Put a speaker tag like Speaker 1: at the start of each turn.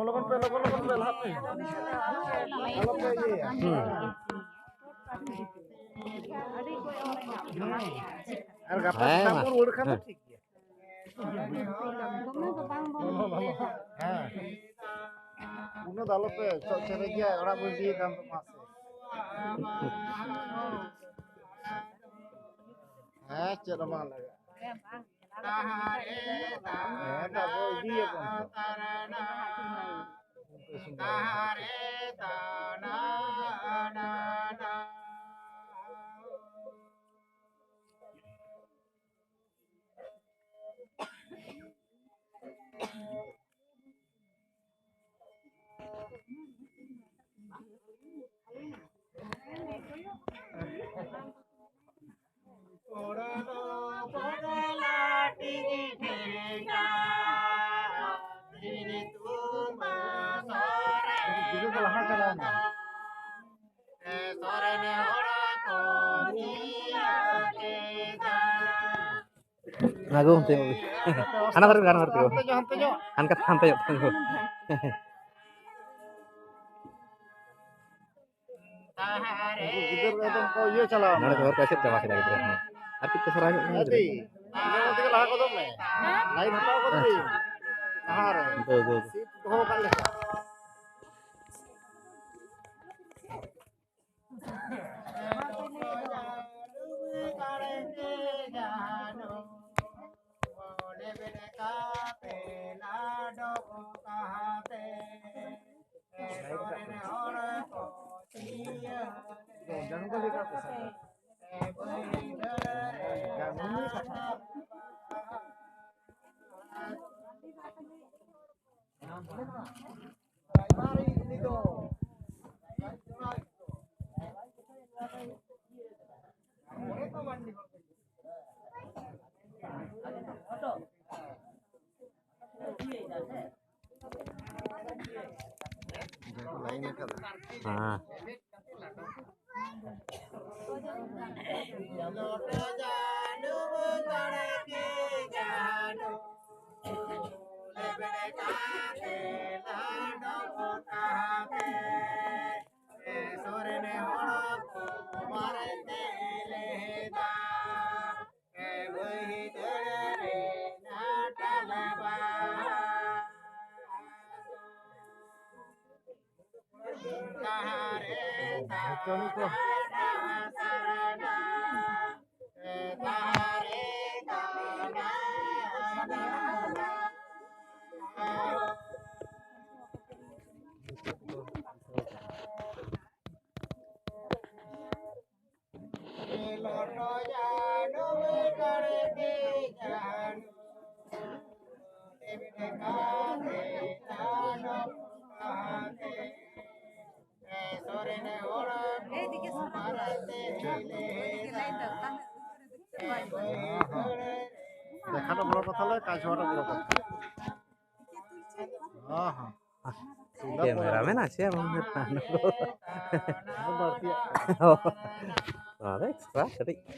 Speaker 1: लोगों पे लाते हैं kalau पे ये harga pas campur udah kan ठीक है uno dalo pe cara dia orang beli kan masih cara mana lagi tak boleh dia kan
Speaker 2: Aku tengok. Anak ngerti. Angkat santai yuk tunggu.
Speaker 1: इधर तो को ये चला
Speaker 2: Mana coba kasih coba kita gitu. Tapi terserah yuk.
Speaker 1: nanti nanti lah ko dong lain hataw ko tuh nahar
Speaker 2: Tuh.
Speaker 1: sit ho kali jangan kali kata saya mari ini dong
Speaker 2: হ্যাঁ
Speaker 1: দেখাটা বড় কথা নয়, কাজ হওয়াটা বড় কথা। হ্যাঁ হ্যাঁ
Speaker 2: ক্যামেরাম্যান আছে আমাদের
Speaker 1: বাড়তি
Speaker 2: এক্সট্রা সেটাই